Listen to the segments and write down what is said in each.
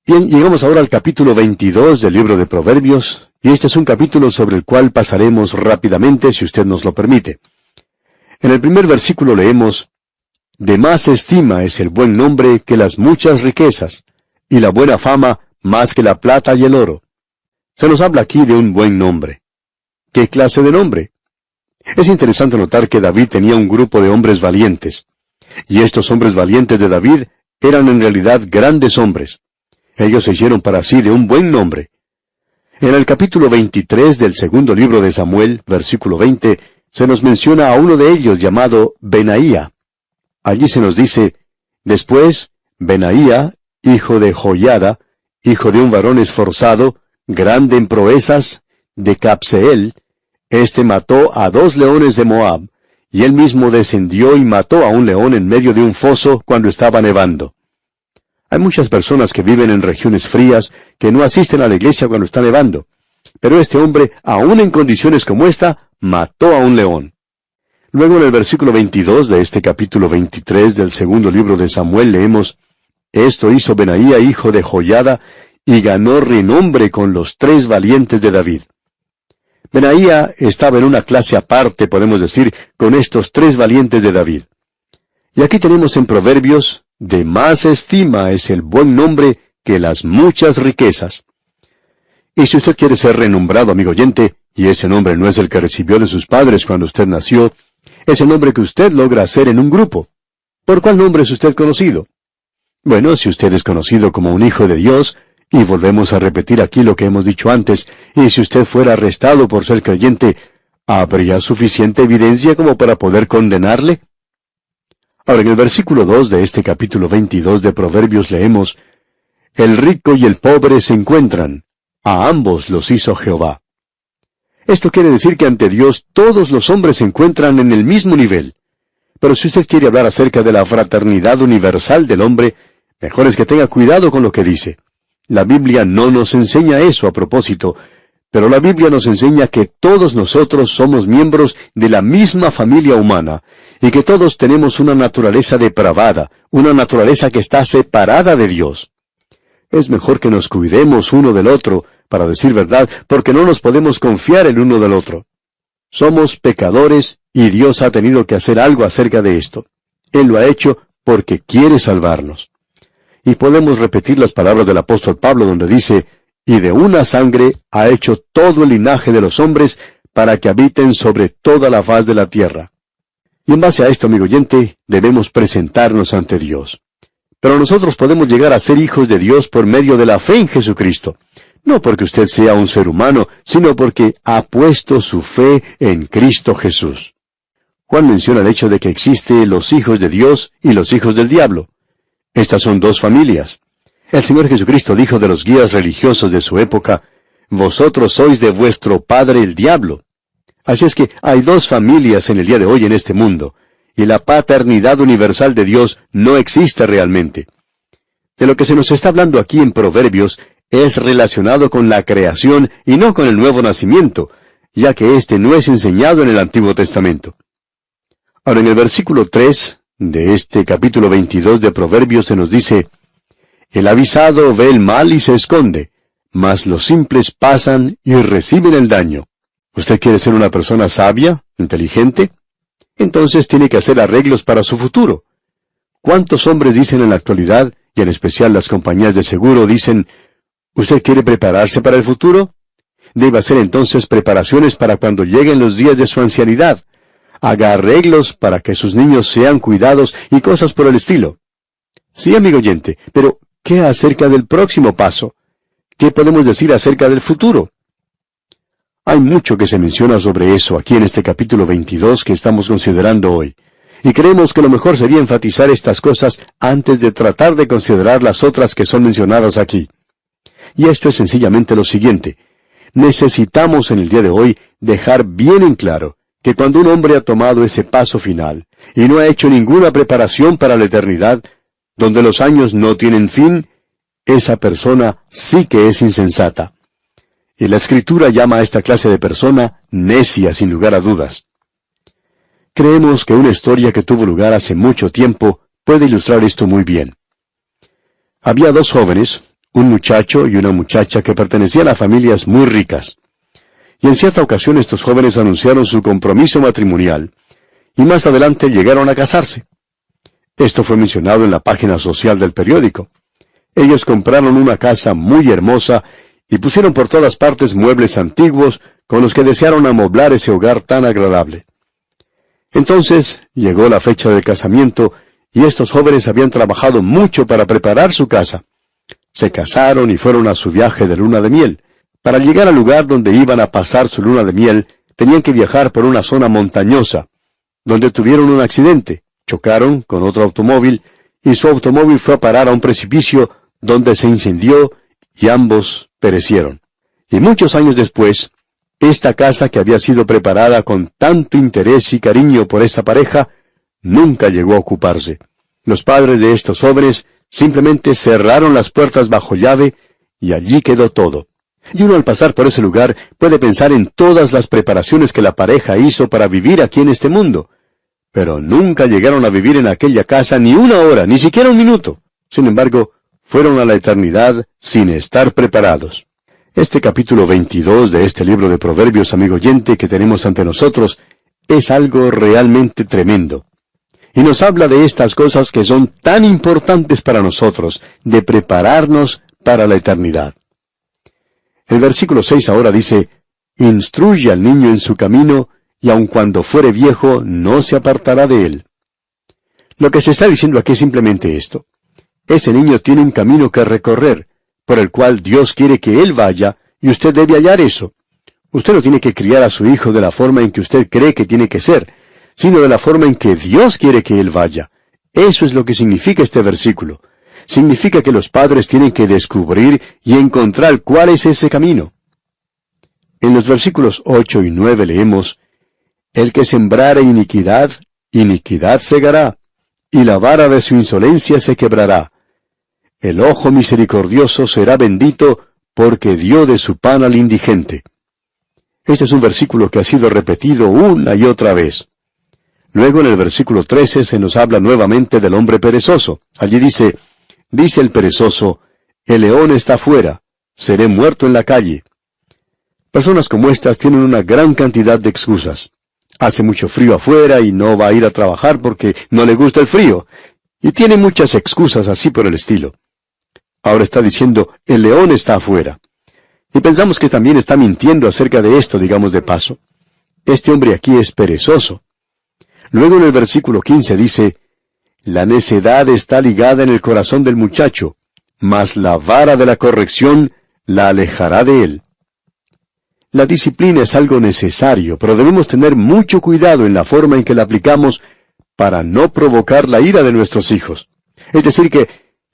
Bien, llegamos ahora al capítulo 22 del libro de Proverbios, y este es un capítulo sobre el cual pasaremos rápidamente, si usted nos lo permite. En el primer versículo leemos: «De más estima es el buen nombre que las muchas riquezas, y la buena fama más que la plata y el oro». Se nos habla aquí de un buen nombre. ¿Qué clase de nombre? Es interesante notar que David tenía un grupo de hombres valientes. Y estos hombres valientes de David eran en realidad grandes hombres. Ellos se hicieron para sí de un buen nombre. En el capítulo 23 del segundo libro de Samuel, versículo 20, se nos menciona a uno de ellos llamado Benaía. Allí se nos dice: «Después, Benaía, hijo de Joiada, hijo de un varón esforzado, grande en proezas, de Capseel, este mató a 2 leones de Moab, y él mismo descendió y mató a un león en medio de un foso cuando estaba nevando». Hay muchas personas que viven en regiones frías que no asisten a la iglesia cuando está nevando. Pero este hombre, aún en condiciones como esta, mató a un león. Luego en el versículo 22 de este capítulo 23 del segundo libro de Samuel leemos: «Esto hizo Benaía, hijo de Joiada, y ganó renombre con los 3 valientes de David». Benaía estaba en una clase aparte, podemos decir, con estos 3 valientes de David. Y aquí tenemos en Proverbios: «De más estima es el buen nombre que las muchas riquezas». Y si usted quiere ser renombrado, amigo oyente, y ese nombre no es el que recibió de sus padres cuando usted nació, es el nombre que usted logra hacer en un grupo. ¿Por cuál nombre es usted conocido? Bueno, si usted es conocido como un hijo de Dios, y volvemos a repetir aquí lo que hemos dicho antes, y si usted fuera arrestado por ser creyente, ¿habría suficiente evidencia como para poder condenarle? Ahora, en el versículo 2 de este capítulo 22 de Proverbios leemos: «El rico y el pobre se encuentran, a ambos los hizo Jehová». Esto quiere decir que ante Dios todos los hombres se encuentran en el mismo nivel. Pero si usted quiere hablar acerca de la fraternidad universal del hombre, mejor es que tenga cuidado con lo que dice. La Biblia no nos enseña eso a propósito, pero la Biblia nos enseña que todos nosotros somos miembros de la misma familia humana, y que todos tenemos una naturaleza depravada, una naturaleza que está separada de Dios. Es mejor que nos cuidemos uno del otro, para decir verdad, porque no nos podemos confiar el uno del otro. Somos pecadores, y Dios ha tenido que hacer algo acerca de esto. Él lo ha hecho porque quiere salvarnos. Y podemos repetir las palabras del apóstol Pablo, donde dice: «Y de una sangre ha hecho todo el linaje de los hombres, para que habiten sobre toda la faz de la tierra». Y en base a esto, amigo oyente, debemos presentarnos ante Dios. Pero nosotros podemos llegar a ser hijos de Dios por medio de la fe en Jesucristo. No porque usted sea un ser humano, sino porque ha puesto su fe en Cristo Jesús. Juan menciona el hecho de que existe los hijos de Dios y los hijos del diablo. Estas son 2 familias. El Señor Jesucristo dijo de los guías religiosos de su época: «Vosotros sois de vuestro padre el diablo». Así es que hay 2 familias en el día de hoy en este mundo, y la paternidad universal de Dios no existe realmente. De lo que se nos está hablando aquí en Proverbios es relacionado con la creación y no con el nuevo nacimiento, ya que éste no es enseñado en el Antiguo Testamento. Ahora, en el versículo 3 de este capítulo 22 de Proverbios se nos dice: «El avisado ve el mal y se esconde, mas los simples pasan y reciben el daño». ¿Usted quiere ser una persona sabia, inteligente? Entonces tiene que hacer arreglos para su futuro. ¿Cuántos hombres dicen en la actualidad, y en especial las compañías de seguro, dicen: «¿Usted quiere prepararse para el futuro? Debe hacer entonces preparaciones para cuando lleguen los días de su ancianidad. Haga arreglos para que sus niños sean cuidados y cosas por el estilo». Sí, amigo oyente, pero ¿qué acerca del próximo paso? ¿Qué podemos decir acerca del futuro? Hay mucho que se menciona sobre eso aquí en este capítulo 22 que estamos considerando hoy. Y creemos que lo mejor sería enfatizar estas cosas antes de tratar de considerar las otras que son mencionadas aquí. Y esto es sencillamente lo siguiente: necesitamos en el día de hoy dejar bien en claro que cuando un hombre ha tomado ese paso final y no ha hecho ninguna preparación para la eternidad, donde los años no tienen fin, esa persona sí que es insensata. Y la Escritura llama a esta clase de persona necia, sin lugar a dudas. Creemos que una historia que tuvo lugar hace mucho tiempo puede ilustrar esto muy bien. Había 2 jóvenes, un muchacho y una muchacha que pertenecían a familias muy ricas. Y en cierta ocasión estos jóvenes anunciaron su compromiso matrimonial, y más adelante llegaron a casarse. Esto fue mencionado en la página social del periódico. Ellos compraron una casa muy hermosa y pusieron por todas partes muebles antiguos con los que desearon amoblar ese hogar tan agradable. Entonces llegó la fecha del casamiento y estos jóvenes habían trabajado mucho para preparar su casa. Se casaron y fueron a su viaje de luna de miel. Para llegar al lugar donde iban a pasar su luna de miel, tenían que viajar por una zona montañosa, donde tuvieron un accidente, chocaron con otro automóvil, y su automóvil fue a parar a un precipicio donde se incendió y ambos perecieron. Y muchos años después, esta casa que había sido preparada con tanto interés y cariño por esta pareja, nunca llegó a ocuparse. Los padres de estos jóvenes simplemente cerraron las puertas bajo llave y allí quedó todo. Y uno al pasar por ese lugar puede pensar en todas las preparaciones que la pareja hizo para vivir aquí en este mundo. Pero nunca llegaron a vivir en aquella casa ni una hora, ni siquiera un minuto. Sin embargo, fueron a la eternidad sin estar preparados. Este capítulo 22 de este libro de Proverbios, amigo oyente, que tenemos ante nosotros, es algo realmente tremendo. Y nos habla de estas cosas que son tan importantes para nosotros, de prepararnos para la eternidad. El versículo 6 ahora dice, «Instruye al niño en su camino, y aun cuando fuere viejo, no se apartará de él». Lo que se está diciendo aquí es simplemente esto. Ese niño tiene un camino que recorrer, por el cual Dios quiere que él vaya, y usted debe hallar eso. Usted no tiene que criar a su hijo de la forma en que usted cree que tiene que ser, sino de la forma en que Dios quiere que él vaya. Eso es lo que significa este versículo. Significa que los padres tienen que descubrir y encontrar cuál es ese camino. En los versículos 8 y 9 leemos, «El que sembrare iniquidad, iniquidad segará, y la vara de su insolencia se quebrará. El ojo misericordioso será bendito, porque dio de su pan al indigente». Este es un versículo que ha sido repetido una y otra vez. Luego en el versículo 13 se nos habla nuevamente del hombre perezoso. Allí dice el perezoso, «El león está fuera, seré muerto en la calle». Personas como estas tienen una gran cantidad de excusas. Hace mucho frío afuera y no va a ir a trabajar porque no le gusta el frío. Y tiene muchas excusas así por el estilo. Ahora está diciendo, «El león está afuera». Y pensamos que también está mintiendo acerca de esto, digamos de paso. Este hombre aquí es perezoso. Luego en el versículo 15 dice, «La necedad está ligada en el corazón del muchacho, mas la vara de la corrección la alejará de él». La disciplina es algo necesario, pero debemos tener mucho cuidado en la forma en que la aplicamos para no provocar la ira de nuestros hijos. Es decir que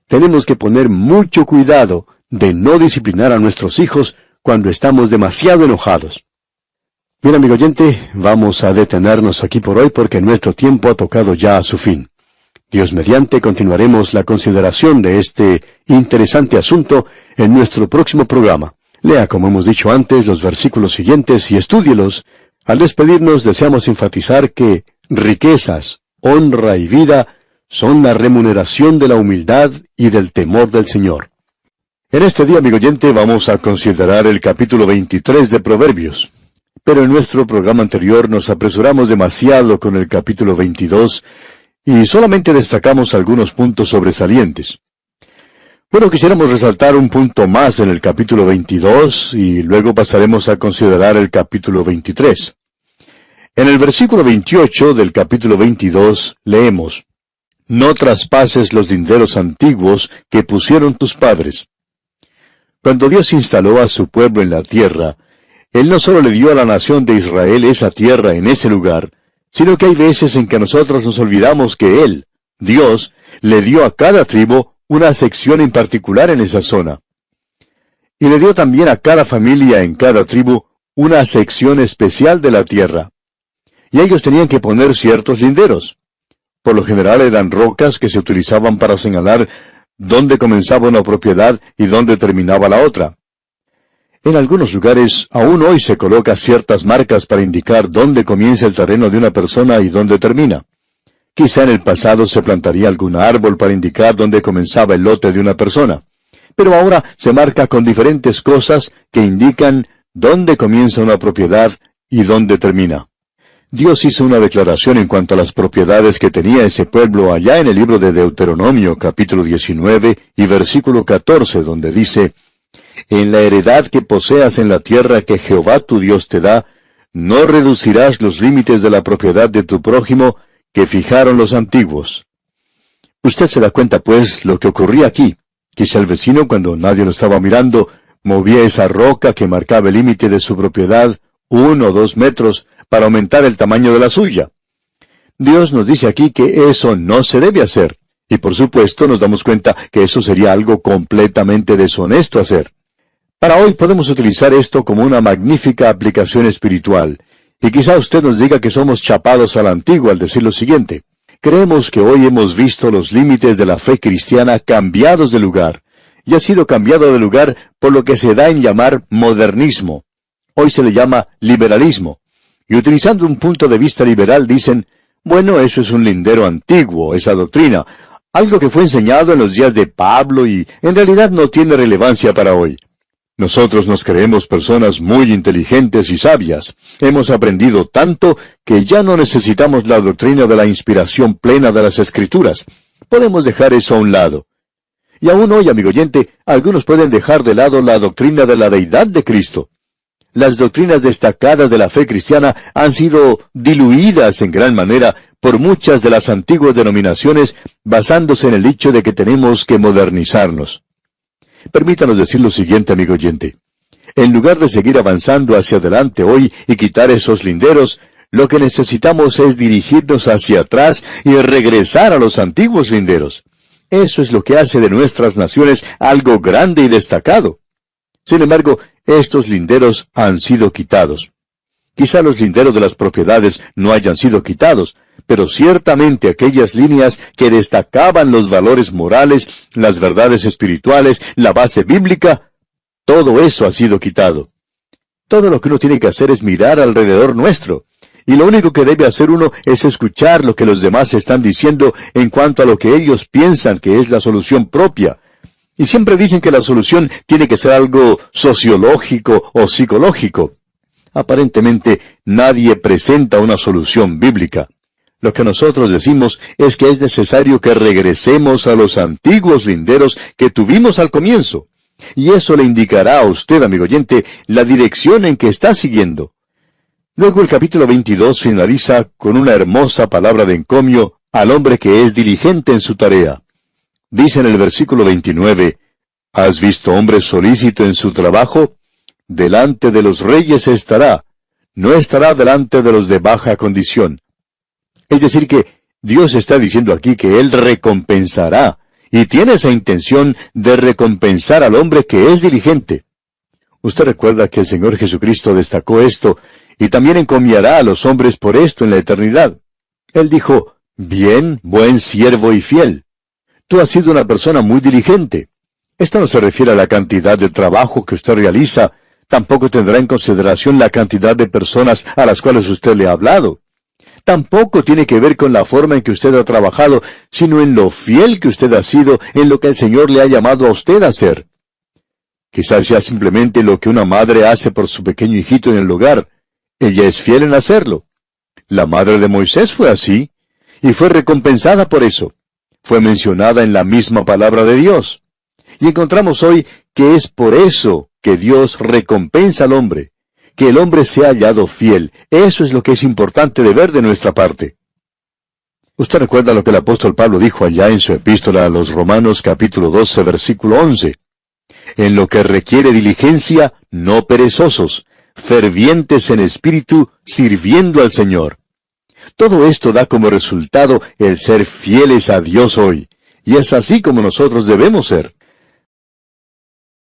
tenemos que poner mucho cuidado de no disciplinar a nuestros hijos cuando estamos demasiado enojados. Bien, amigo oyente, vamos a detenernos aquí por hoy porque nuestro tiempo ha tocado ya a su fin. Dios mediante, continuaremos la consideración de este interesante asunto en nuestro próximo programa. Lea, como hemos dicho antes, los versículos siguientes y estúdielos. Al despedirnos, deseamos enfatizar que riquezas, honra y vida son la remuneración de la humildad y del temor del Señor. En este día, amigo oyente, vamos a considerar el capítulo 23 de Proverbios. Pero en nuestro programa anterior nos apresuramos demasiado con el capítulo 22 y solamente destacamos algunos puntos sobresalientes. Bueno, quisiéramos resaltar un punto más en el capítulo 22 y luego pasaremos a considerar el capítulo 23. En el versículo 28 del capítulo 22 leemos, «No traspases los linderos antiguos que pusieron tus padres». Cuando Dios instaló a su pueblo en la tierra, Él no solo le dio a la nación de Israel esa tierra en ese lugar, sino que hay veces en que nosotros nos olvidamos que Él, Dios, le dio a cada tribu una sección en particular en esa zona. Y le dio también a cada familia en cada tribu una sección especial de la tierra. Y ellos tenían que poner ciertos linderos. Por lo general eran rocas que se utilizaban para señalar dónde comenzaba una propiedad y dónde terminaba la otra. En algunos lugares, aún hoy se colocan ciertas marcas para indicar dónde comienza el terreno de una persona y dónde termina. Quizá en el pasado se plantaría algún árbol para indicar dónde comenzaba el lote de una persona. Pero ahora se marca con diferentes cosas que indican dónde comienza una propiedad y dónde termina. Dios hizo una declaración en cuanto a las propiedades que tenía ese pueblo allá en el libro de Deuteronomio, capítulo 19 y versículo 14, donde dice: En la heredad que poseas en la tierra que Jehová tu Dios te da, no reducirás los límites de la propiedad de tu prójimo que fijaron los antiguos. Usted se da cuenta, pues, lo que ocurría aquí. Quizá el vecino, cuando nadie lo estaba mirando, movía esa roca que marcaba el límite de su propiedad 1 o 2 metros para aumentar el tamaño de la suya. Dios nos dice aquí que eso no se debe hacer, y por supuesto nos damos cuenta que eso sería algo completamente deshonesto hacer. Para hoy podemos utilizar esto como una magnífica aplicación espiritual, y quizá usted nos diga que somos chapados a la antigua al decir lo siguiente: creemos que hoy hemos visto los límites de la fe cristiana cambiados de lugar, y ha sido cambiado de lugar por lo que se da en llamar modernismo. Hoy se le llama liberalismo. Y utilizando un punto de vista liberal dicen: bueno, eso es un lindero antiguo, esa doctrina, algo que fue enseñado en los días de Pablo y en realidad no tiene relevancia para hoy. Nosotros nos creemos personas muy inteligentes y sabias. Hemos aprendido tanto que ya no necesitamos la doctrina de la inspiración plena de las Escrituras. Podemos dejar eso a un lado. Y aún hoy, amigo oyente, algunos pueden dejar de lado la doctrina de la deidad de Cristo. Las doctrinas destacadas de la fe cristiana han sido diluidas en gran manera por muchas de las antiguas denominaciones, basándose en el hecho de que tenemos que modernizarnos. Permítanos decir lo siguiente, amigo oyente. En lugar de seguir avanzando hacia adelante hoy y quitar esos linderos, lo que necesitamos es dirigirnos hacia atrás y regresar a los antiguos linderos. Eso es lo que hace de nuestras naciones algo grande y destacado. Sin embargo, estos linderos han sido quitados. Quizá los linderos de las propiedades no hayan sido quitados, pero ciertamente aquellas líneas que destacaban los valores morales, las verdades espirituales, la base bíblica, todo eso ha sido quitado. Todo lo que uno tiene que hacer es mirar alrededor nuestro, y lo único que debe hacer uno es escuchar lo que los demás están diciendo en cuanto a lo que ellos piensan que es la solución propia. Y siempre dicen que la solución tiene que ser algo sociológico o psicológico. Aparentemente, nadie presenta una solución bíblica. Lo que nosotros decimos es que es necesario que regresemos a los antiguos linderos que tuvimos al comienzo. Y eso le indicará a usted, amigo oyente, la dirección en que está siguiendo. Luego el capítulo 22 finaliza con una hermosa palabra de encomio al hombre que es diligente en su tarea. Dice en el versículo 29, ¿has visto hombre solícito en su trabajo? Delante de los reyes estará, no estará delante de los de baja condición. Es decir que Dios está diciendo aquí que Él recompensará, y tiene esa intención de recompensar al hombre que es diligente. Usted recuerda que el Señor Jesucristo destacó esto, y también encomiará a los hombres por esto en la eternidad. Él dijo: bien, buen siervo y fiel. Tú has sido una persona muy diligente. Esto no se refiere a la cantidad de trabajo que usted realiza, tampoco tendrá en consideración la cantidad de personas a las cuales usted le ha hablado. Tampoco tiene que ver con la forma en que usted ha trabajado, sino en lo fiel que usted ha sido en lo que el Señor le ha llamado a usted a hacer. Quizás sea simplemente lo que una madre hace por su pequeño hijito en el hogar. Ella es fiel en hacerlo. La madre de Moisés fue así, y fue recompensada por eso. Fue mencionada en la misma palabra de Dios. Y encontramos hoy que es por eso que Dios recompensa al hombre, que el hombre sea hallado fiel. Eso es lo que es importante de ver de nuestra parte. Usted recuerda lo que el apóstol Pablo dijo allá en su epístola a los Romanos capítulo 12, versículo 11. En lo que requiere diligencia, no perezosos, fervientes en espíritu, sirviendo al Señor. Todo esto da como resultado el ser fieles a Dios hoy, y es así como nosotros debemos ser.